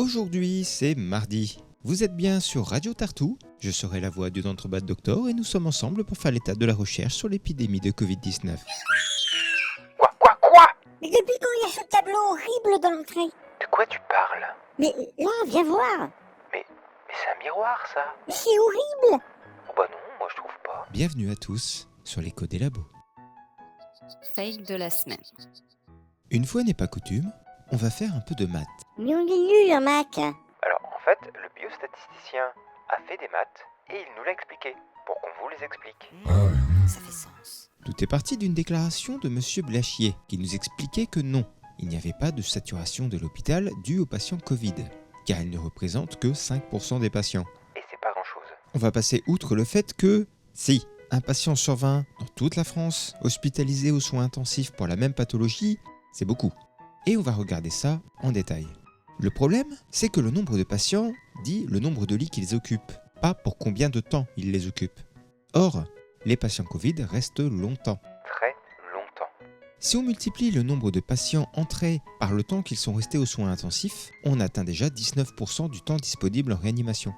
Aujourd'hui, c'est mardi. Vous êtes bien sur Radio Tartou, je serai la voix du Dentrebat Doctor et nous sommes ensemble pour faire l'état de la recherche sur l'épidémie de Covid-19. Quoi? Mais depuis quand il y a ce tableau horrible dans l'entrée? De quoi tu parles? Mais là, viens voir. Mais c'est un miroir, ça. Mais c'est horrible. Oh bah non, moi je trouve pas. Bienvenue à tous sur l'écho des labos. Fail de la semaine. Une fois n'est pas coutume, on va faire un peu de maths. Mais on est nuls en maths. Alors en fait, le biostatisticien a fait des maths et il nous l'a expliqué pour qu'on vous les explique. Ça fait sens. Tout est parti d'une déclaration de Monsieur Blachier qui nous expliquait que non, il n'y avait pas de saturation de l'hôpital due aux patients Covid, car il ne représente que 5% des patients. Et c'est pas grand chose. On va passer outre le fait que, si, un patient sur 20 dans toute la France hospitalisé aux soins intensifs pour la même pathologie, c'est beaucoup. Et on va regarder ça en détail. Le problème, c'est que le nombre de patients dit le nombre de lits qu'ils occupent, pas pour combien de temps ils les occupent. Or, les patients Covid restent longtemps. Très longtemps. Si on multiplie le nombre de patients entrés par le temps qu'ils sont restés aux soins intensifs, on atteint déjà 19% du temps disponible en réanimation.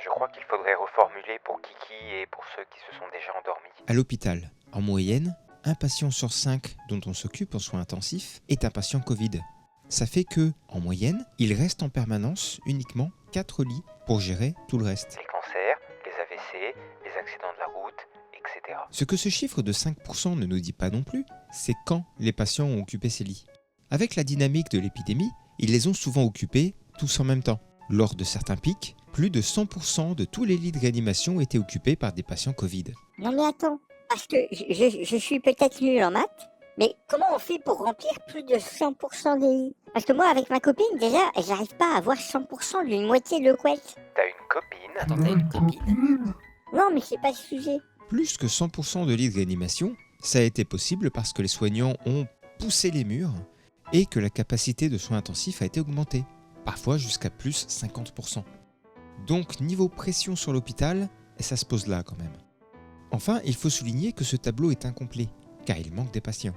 Je crois qu'il faudrait reformuler pour Kiki et pour ceux qui se sont déjà endormis. À l'hôpital, en moyenne, un patient sur 5 dont on s'occupe en soins intensifs est un patient Covid. Ça fait que, en moyenne, il reste en permanence uniquement 4 lits pour gérer tout le reste. Les cancers, les AVC, les accidents de la route, etc. Ce que ce chiffre de 5% ne nous dit pas non plus, c'est quand les patients ont occupé ces lits. Avec la dynamique de l'épidémie, ils les ont souvent occupés tous en même temps. Lors de certains pics, plus de 100% de tous les lits de réanimation étaient occupés par des patients Covid. Non mais attends, parce que je suis peut-être nul en maths, mais comment on fait pour remplir plus de 100% des lits? Parce que moi, avec ma copine, déjà, j'arrive pas à avoir 100% d'une moitié de couette. T'as une copine? Attends, t'as une copine. Non, mais c'est pas le sujet. Plus que 100% de lits de réanimation, ça a été possible parce que les soignants ont poussé les murs et que la capacité de soins intensifs a été augmentée, parfois jusqu'à plus 50%. Donc niveau pression sur l'hôpital, ça se pose là quand même. Enfin, il faut souligner que ce tableau est incomplet, car il manque des patients.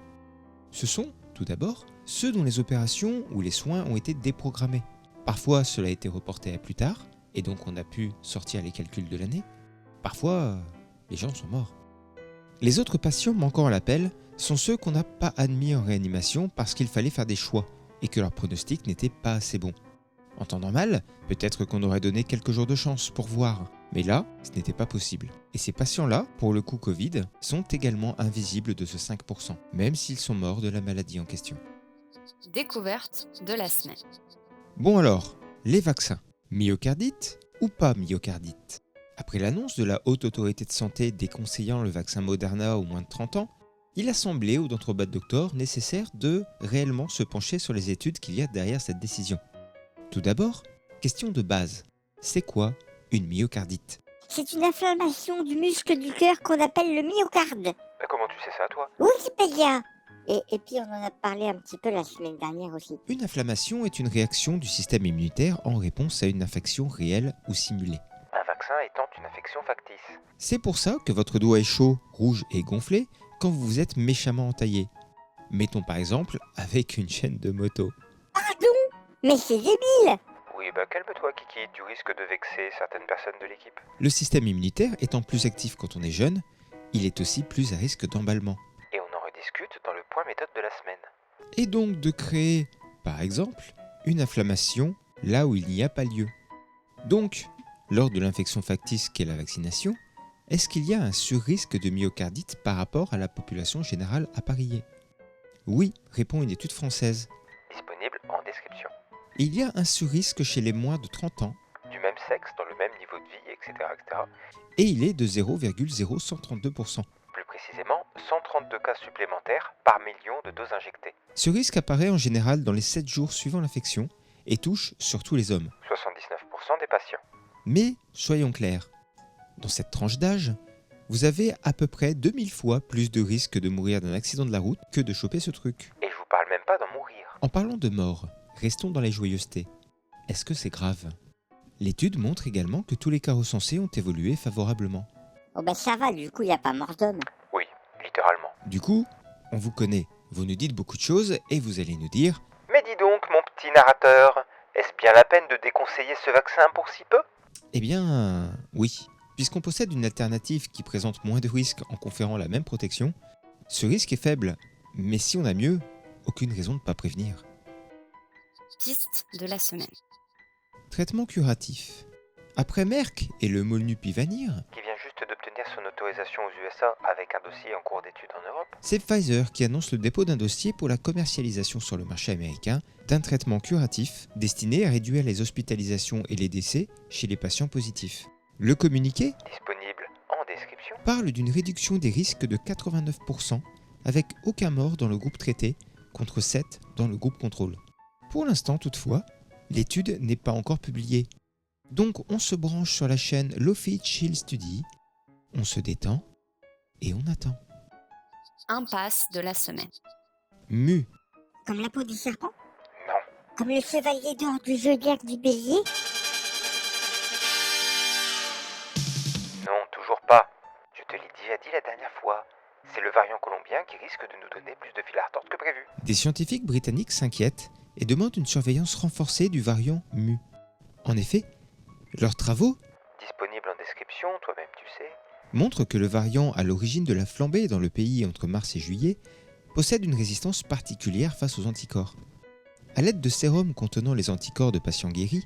Ce sont, tout d'abord, ceux dont les opérations ou les soins ont été déprogrammés. Parfois, cela a été reporté à plus tard, et donc on a pu sortir les calculs de l'année. Parfois, les gens sont morts. Les autres patients manquant à l'appel sont ceux qu'on n'a pas admis en réanimation parce qu'il fallait faire des choix, et que leur pronostic n'était pas assez bon. En temps normal, peut-être qu'on aurait donné quelques jours de chance pour voir, mais là, ce n'était pas possible. Et ces patients-là, pour le coup Covid, sont également invisibles de ce 5%, même s'ils sont morts de la maladie en question. Découverte de la semaine. Bon alors, les vaccins, myocardite ou pas myocardite? Après l'annonce de la Haute Autorité de Santé déconseillant le vaccin Moderna aux moins de 30 ans, il a semblé au Dentrebat Doctor nécessaire de réellement se pencher sur les études qu'il y a derrière cette décision. Tout d'abord, question de base, c'est quoi une myocardite? C'est une inflammation du muscle du cœur qu'on appelle le myocarde. Mais comment tu sais ça, toi? Wikipédia. Et puis on en a parlé un petit peu la semaine dernière aussi. Une inflammation est une réaction du système immunitaire en réponse à une infection réelle ou simulée. Un vaccin étant une infection factice. C'est pour ça que votre doigt est chaud, rouge et gonflé quand vous vous êtes méchamment entaillé. Mettons par exemple avec une chaîne de moto. Mais c'est débile. Oui, calme-toi, Kiki, tu risques de vexer certaines personnes de l'équipe. Le système immunitaire étant plus actif quand on est jeune, il est aussi plus à risque d'emballement. Et on en rediscute dans le point méthode de la semaine. Et donc de créer, par exemple, une inflammation là où il n'y a pas lieu. Donc, lors de l'infection factice qu'est la vaccination, est-ce qu'il y a un surrisque de myocardite par rapport à la population générale appareillée? Oui, répond une étude française. Disponible en description. Il y a un surrisque chez les moins de 30 ans, Du même sexe, dans le même niveau de vie, etc. et il est de 0,0132%. Plus précisément, 132 cas supplémentaires par million de doses injectées. Ce risque apparaît en général dans les 7 jours suivant l'infection et touche surtout les hommes. 79% des patients. Mais soyons clairs, dans cette tranche d'âge, vous avez à peu près 2000 fois plus de risque de mourir d'un accident de la route que de choper ce truc. Et je vous parle même pas d'en mourir. En parlant de mort, restons dans les joyeusetés. Est-ce que c'est grave? L'étude montre également que tous les cas recensés ont évolué favorablement. Oh bah ça va, du coup, il n'y a pas mort d'homme. Oui, littéralement. Du coup, on vous connaît, vous nous dites beaucoup de choses et vous allez nous dire Mais dis donc, mon petit narrateur, Est-ce bien la peine de déconseiller ce vaccin pour si peu? Eh bien, oui. Puisqu'on possède une alternative qui présente moins de risques en conférant la même protection, ce risque est faible. Mais si on a mieux, aucune raison de ne pas prévenir. Piste de la semaine. Traitement curatif. Après Merck et le Molnupiravir, Qui vient juste d'obtenir son autorisation aux USA avec un dossier en cours d'étude en Europe? c'est Pfizer qui annonce le dépôt d'un dossier pour la commercialisation sur le marché américain d'un traitement curatif destiné à réduire les hospitalisations et les décès chez les patients positifs. Le communiqué Disponible en description. parle d'une réduction des risques de 89% avec aucun mort dans le groupe traité contre 7 dans le groupe contrôle. Pour l'instant toutefois, l'étude n'est pas encore publiée. Donc on se branche sur la chaîne Lofi Chill Study, on se détend et on attend. Impasse de la semaine. Mu, Comme la peau du serpent? Non. Comme le chevalier d'or du zodiaque du bélier? Non, toujours pas. Je te l'ai déjà dit la dernière fois. C'est le variant colombien qui risque de nous donner plus de fil à retordre que prévu. des scientifiques britanniques s'inquiètent et demandent une surveillance renforcée du variant Mu. En effet, leurs travaux Disponible en description, toi-même tu sais. montrent que le variant à l'origine de la flambée dans le pays entre mars et juillet possède une résistance particulière face aux anticorps. À l'aide de sérums contenant les anticorps de patients guéris,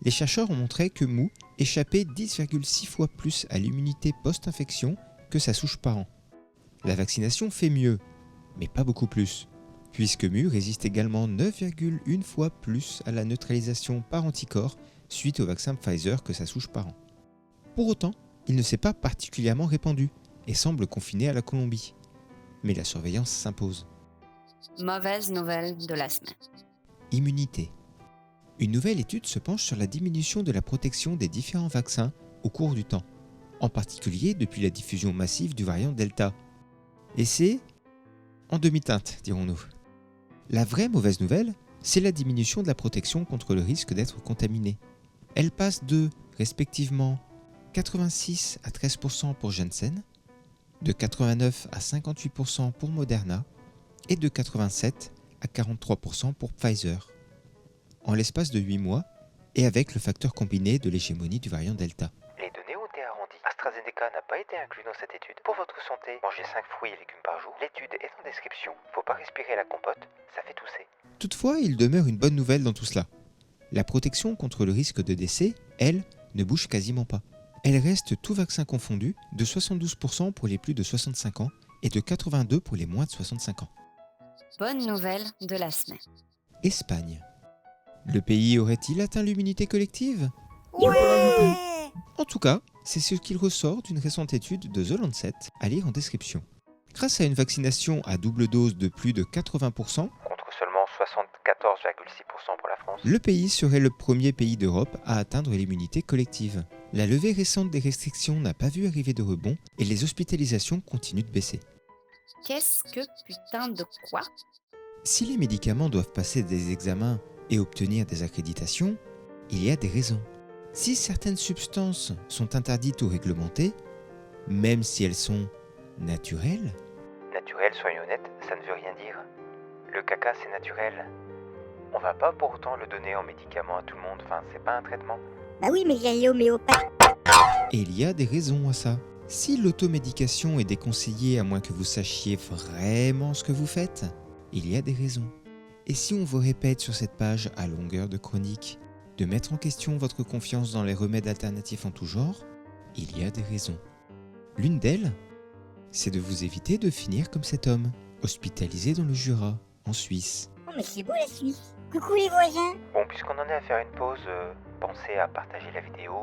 les chercheurs ont montré que Mu échappait 10,6 fois plus à l'immunité post-infection que sa souche parent. La vaccination fait mieux, mais pas beaucoup plus, puisque Mu résiste également 9,1 fois plus à la neutralisation par anticorps suite au vaccin Pfizer que sa souche parent. Pour autant, il ne s'est pas particulièrement répandu et semble confiné à la Colombie. Mais la surveillance s'impose. Mauvaise nouvelle de la semaine. Immunité. Une nouvelle étude se penche sur la diminution de la protection des différents vaccins au cours du temps, en particulier depuis la diffusion massive du variant Delta. Et c'est en demi-teinte, dirons-nous. La vraie mauvaise nouvelle, c'est la diminution de la protection contre le risque d'être contaminé. Elle passe de, respectivement, 86 à 13% pour Janssen, de 89 à 58% pour Moderna et de 87 à 43% pour Pfizer. En l'espace de 8 mois et avec le facteur combiné de l'hégémonie du variant Delta. Les données ont été arrondies. AstraZeneca n'a pas été inclus dans cette étude. Pour votre santé, mangez 5 fruits et légumes par jour. L'étude est en description. Faut pas respirer la compote, ça fait tousser. Toutefois, il demeure une bonne nouvelle dans tout cela. La protection contre le risque de décès, elle, ne bouge quasiment pas. Elle reste tout vaccin confondu de 72% pour les plus de 65 ans et de 82% pour les moins de 65 ans. Bonne nouvelle de la semaine. Espagne. Le pays aurait-il atteint l'immunité collective? En tout cas, c'est ce qu'il ressort d'une récente étude de The Lancet, à lire en description. Grâce à une vaccination à double dose de plus de 80%, Contre seulement 74,6% pour la France. le pays serait le premier pays d'Europe à atteindre l'immunité collective. La levée récente des restrictions n'a pas vu arriver de rebond et les hospitalisations continuent de baisser. Qu'est-ce que putain de quoi? Si les médicaments doivent passer des examens et obtenir des accréditations, il y a des raisons. Si certaines substances sont interdites ou réglementées, même si elles sont naturelles, Naturel, soyons honnêtes, ça ne veut rien dire. Le caca, c'est naturel. On va pas pour autant le donner en médicament à tout le monde, enfin, c'est pas un traitement. Bah oui, mais il y a l'homéopathe. et il y a des raisons à ça. Si l'automédication est déconseillée à moins que vous sachiez vraiment ce que vous faites, il y a des raisons. Et si on vous répète sur cette page à longueur de chronique de mettre en question votre confiance dans les remèdes alternatifs en tout genre, il y a des raisons. L'une d'elles, c'est de vous éviter de finir comme cet homme, hospitalisé dans le Jura, en Suisse. Oh, mais c'est beau la Suisse. Coucou les voisins. Bon, puisqu'on en est à faire une pause, pensez à partager la vidéo,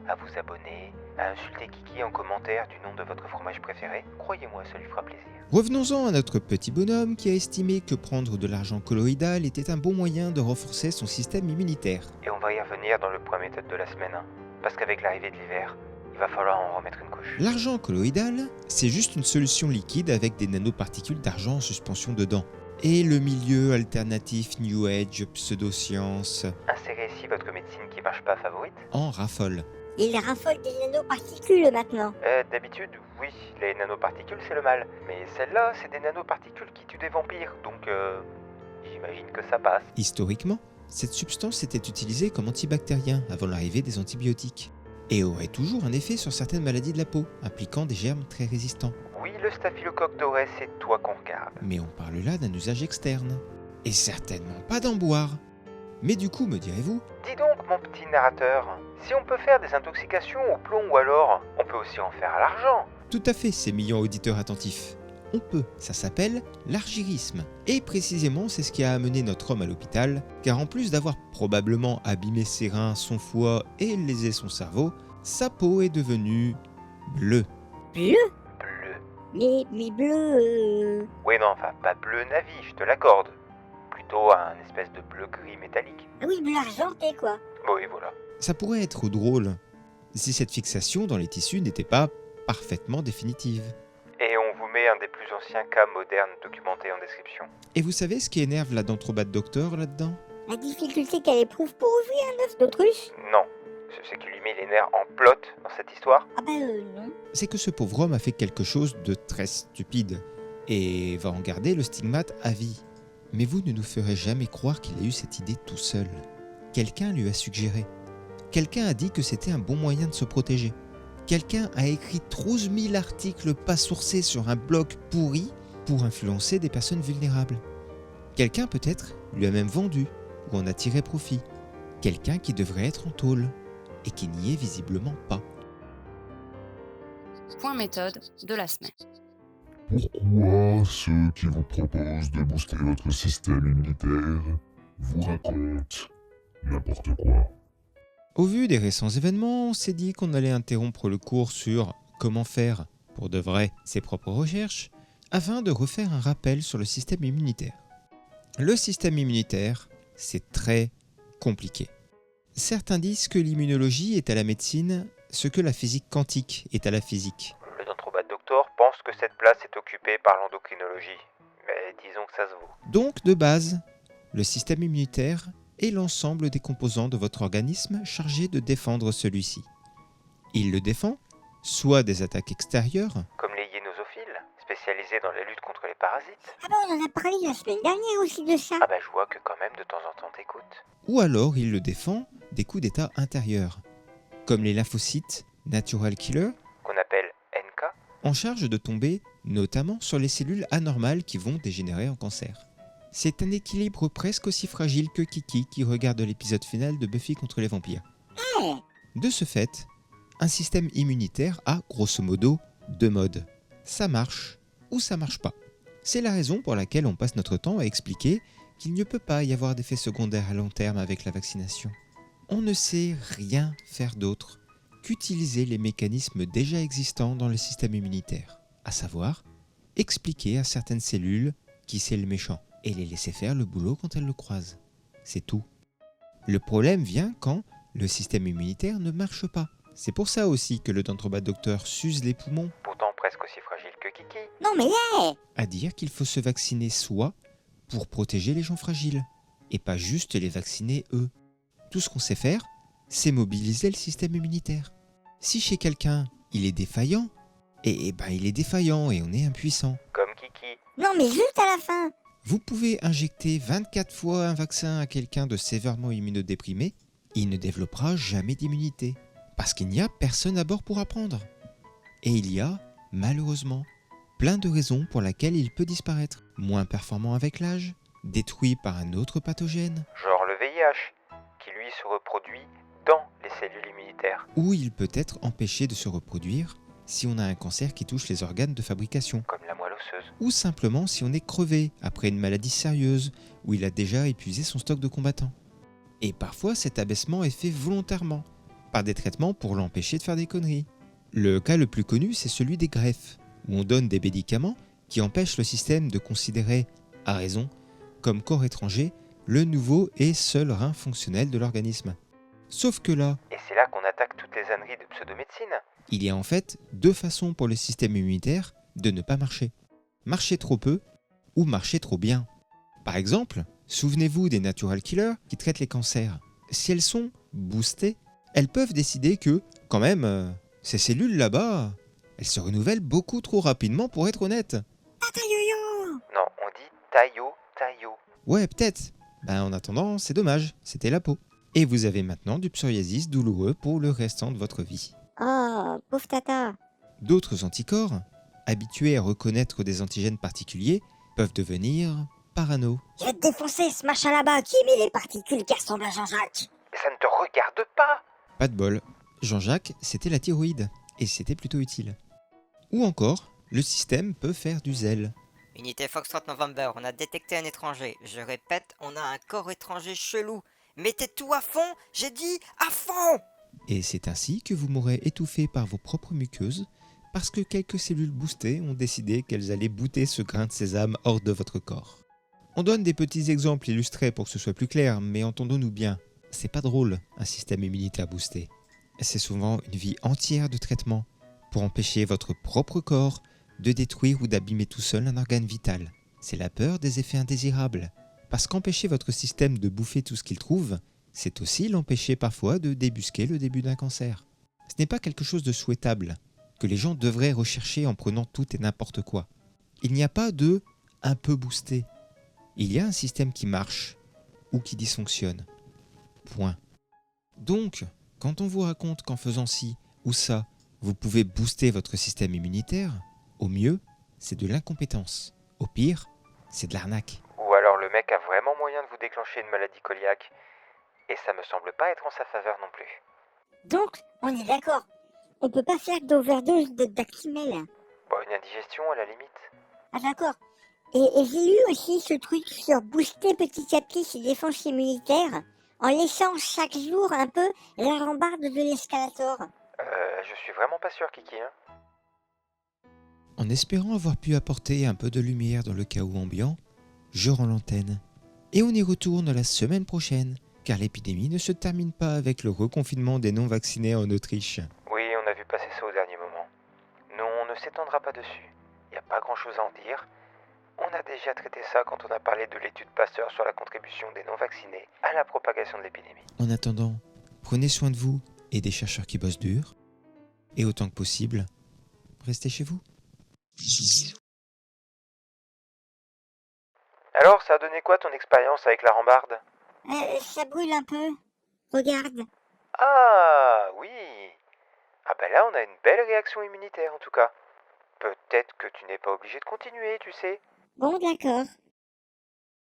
à vous abonner, à insulter Kiki en commentaire du nom de votre fromage préféré. Croyez-moi, ça lui fera plaisir. Revenons-en à notre petit bonhomme qui a estimé que prendre de l'argent colloïdal était un bon moyen de renforcer son système immunitaire. Et on va y revenir dans le point méthode de la semaine, hein, parce qu'avec l'arrivée de l'hiver, il va falloir en remettre une couche. L'argent colloïdal, c'est juste une solution liquide avec des nanoparticules d'argent en suspension dedans. Et le milieu alternatif New Age, pseudoscience, Insérez ici votre médecine qui marche pas favorite. en raffole. Il raffole des nanoparticules maintenant. D'habitude, oui, les nanoparticules c'est le mal. Mais celles-là, c'est des nanoparticules qui tuent des vampires, donc j'imagine que ça passe. Historiquement, Cette substance était utilisée comme antibactérien avant l'arrivée des antibiotiques et aurait toujours un effet sur certaines maladies de la peau, impliquant des germes très résistants. Oui, le staphylocoque doré, c'est toi qu'on regarde. Mais on parle là d'un usage externe, et certainement pas d'en boire. Mais du coup, me direz-vous, Dis donc, mon petit narrateur, si on peut faire des intoxications au plomb ou alors, on peut aussi en faire à l'argent. tout à fait, ces millions auditeurs attentifs. On peut, ça s'appelle l'argyrisme. Et précisément, c'est ce qui a amené notre homme à l'hôpital, car en plus d'avoir probablement abîmé ses reins, son foie et lésé son cerveau, sa peau est devenue bleue. Bleu? Bleu. Mais bleu... Oui, non, enfin, pas bleu navy, je te l'accorde. Plutôt un espèce de bleu-gris métallique. Ah oui, bleu argenté, quoi. Bon, oui, voilà. Ça pourrait être drôle, si cette fixation dans les tissus n'était pas parfaitement définitive. Et on vous met un des plus anciens cas modernes documentés en description. Et vous savez ce qui énerve la Dentrobat Doctor là-dedans? La difficulté qu'elle éprouve pour ouvrir un œuf d'autruche? Non, c'est qui lui met les nerfs en plot dans cette histoire. Ah bah non. C'est que ce pauvre homme a fait quelque chose de très stupide, et va en garder le stigmate à vie. Mais vous ne nous ferez jamais croire qu'il a eu cette idée tout seul. Quelqu'un lui a suggéré. Quelqu'un a dit que c'était un bon moyen de se protéger. Quelqu'un a écrit 12 000 articles pas sourcés sur un blog pourri pour influencer des personnes vulnérables. Quelqu'un peut-être lui a même vendu ou en a tiré profit. Quelqu'un qui devrait être en tôle et qui n'y est visiblement pas. Point méthode de la semaine. Pourquoi ceux qui vous proposent de booster votre système immunitaire vous racontent n'importe quoi? Au vu des récents événements, on s'est dit qu'on allait interrompre le cours sur comment faire, pour de vrai, ses propres recherches, afin de refaire un rappel sur le système immunitaire. Le système immunitaire, c'est très compliqué. Certains disent que l'immunologie est à la médecine ce que la physique quantique est à la physique. Le Dentrobat Doctor pense que cette place est occupée par l'endocrinologie. Mais disons que ça se vaut. Donc, de base, le système immunitaire est l'ensemble des composants de votre organisme chargés de défendre celui-ci. Il le défend, soit des attaques extérieures, Comme les hyénosophiles, spécialisés dans la lutte contre les parasites. Ah bah on en a parlé la semaine dernière aussi de ça. Ah bah je vois que quand même de temps en temps t'écoutes. ou alors il le défend des coups d'état intérieurs, comme les lymphocytes, natural killer, Qu'on appelle NK. en charge de tomber notamment sur les cellules anormales qui vont dégénérer en cancer. C'est un équilibre presque aussi fragile que Kiki qui regarde l'épisode final de Buffy contre les vampires. Eh, De ce fait, un système immunitaire a grosso modo deux modes. Ça marche ou ça marche pas. C'est la raison pour laquelle on passe notre temps à expliquer qu'il ne peut pas y avoir d'effets secondaires à long terme avec la vaccination. On ne sait rien faire d'autre qu'utiliser les mécanismes déjà existants dans le système immunitaire, à savoir expliquer à certaines cellules qui c'est le méchant et les laisser faire le boulot quand elles le croisent. C'est tout. Le problème vient quand le système immunitaire ne marche pas. C'est pour ça aussi que le Dentrobat Docteur s'use les poumons Pourtant presque aussi fragile que Kiki. non mais hé, à dire qu'il faut se vacciner soi pour protéger les gens fragiles, et pas juste les vacciner eux. Tout ce qu'on sait faire, c'est mobiliser le système immunitaire. Si chez quelqu'un, il est défaillant, il est défaillant et on est impuissant. Comme Kiki. non mais juste à la fin. Vous pouvez injecter 24 fois un vaccin à quelqu'un de sévèrement immunodéprimé, il ne développera jamais d'immunité, parce qu'il n'y a personne à bord pour apprendre. Et il y a, malheureusement, plein de raisons pour lesquelles il peut disparaître. Moins performant avec l'âge, détruit par un autre pathogène, Genre le VIH, qui lui se reproduit dans les cellules immunitaires. ou il peut être empêché de se reproduire si on a un cancer qui touche les organes de fabrication, Comme la moelle osseuse. ou simplement si on est crevé après une maladie sérieuse où il a déjà épuisé son stock de combattants. Et parfois cet abaissement est fait volontairement, par des traitements pour l'empêcher de faire des conneries. Le cas le plus connu, c'est celui des greffes, où on donne des médicaments qui empêchent le système de considérer, à raison, comme corps étranger, le nouveau et seul rein fonctionnel de l'organisme. Sauf que là, Et c'est là qu'on attaque toutes les âneries de pseudomédecine. il y a en fait deux façons pour le système immunitaire de ne pas marcher. Marcher trop peu ou marcher trop bien. Par exemple, souvenez-vous des natural killers qui traitent les cancers. Si elles sont boostées, elles peuvent décider que, quand même, ces cellules là-bas, elles se renouvellent beaucoup trop rapidement pour être honnête. Tata yo-yo. Non, on dit taillot, taillot. Ouais, peut-être. En attendant, c'est dommage, c'était la peau. Et vous avez maintenant du psoriasis douloureux pour le restant de votre vie. Oh, pauvre tata. D'autres anticorps, habitués à reconnaître des antigènes particuliers, peuvent devenir parano. Je vais te défoncer ce machin là-bas qui émet les particules qui ressemblent à Jean-Jacques. Mais ça ne te regarde pas. Pas de bol, Jean-Jacques, c'était la thyroïde, et c'était plutôt utile. Ou encore, le système peut faire du zèle. Unité Foxtrot November, on a détecté un étranger. Je répète, on a un corps étranger chelou. Mettez tout à fond, j'ai dit à fond. Et c'est ainsi que vous m'aurez étouffé par vos propres muqueuses, parce que quelques cellules boostées ont décidé qu'elles allaient bouter ce grain de sésame hors de votre corps. On donne des petits exemples illustrés pour que ce soit plus clair, mais entendons-nous bien, c'est pas drôle un système immunitaire boosté. C'est souvent une vie entière de traitement pour empêcher votre propre corps de détruire ou d'abîmer tout seul un organe vital. C'est la peur des effets indésirables. Parce qu'empêcher votre système de bouffer tout ce qu'il trouve, c'est aussi l'empêcher parfois de débusquer le début d'un cancer. Ce n'est pas quelque chose de souhaitable, que les gens devraient rechercher en prenant tout et n'importe quoi. Il n'y a pas de « un peu boosté ». Il y a un système qui marche ou qui dysfonctionne. Point. Donc, quand on vous raconte qu'en faisant ci ou ça, vous pouvez booster votre système immunitaire, au mieux, c'est de l'incompétence. Au pire, c'est de l'arnaque. Ou alors le mec a vraiment moyen de vous déclencher une maladie cœliaque. Et ça me semble pas être en sa faveur non plus. Donc, on est d'accord. On peut pas faire d'overdose de Dactimel. Bon, une indigestion à la limite. Ah d'accord. Et j'ai lu aussi ce truc sur booster petit à petit ses défenses immunitaires en laissant chaque jour un peu la rambarde de l'escalator. Je suis vraiment pas sûr, Kiki, hein. En espérant avoir pu apporter un peu de lumière dans le chaos ambiant, je rends l'antenne. Et on y retourne la semaine prochaine, car l'épidémie ne se termine pas avec le reconfinement des non-vaccinés en Autriche. Oui, on a vu passer ça au dernier moment. Non, on ne s'étendra pas dessus. Y a pas grand chose à en dire. On a déjà traité ça quand on a parlé de l'étude Pasteur sur la contribution des non-vaccinés à la propagation de l'épidémie. En attendant, prenez soin de vous et des chercheurs qui bossent dur. Et autant que possible, restez chez vous. Alors, ça a donné quoi ton expérience avec la rambarde? Ça brûle un peu. Regarde. Ah, oui. Ah ben là, on a une belle réaction immunitaire en tout cas. Peut-être que tu n'es pas obligé de continuer, tu sais. Bon d'accord.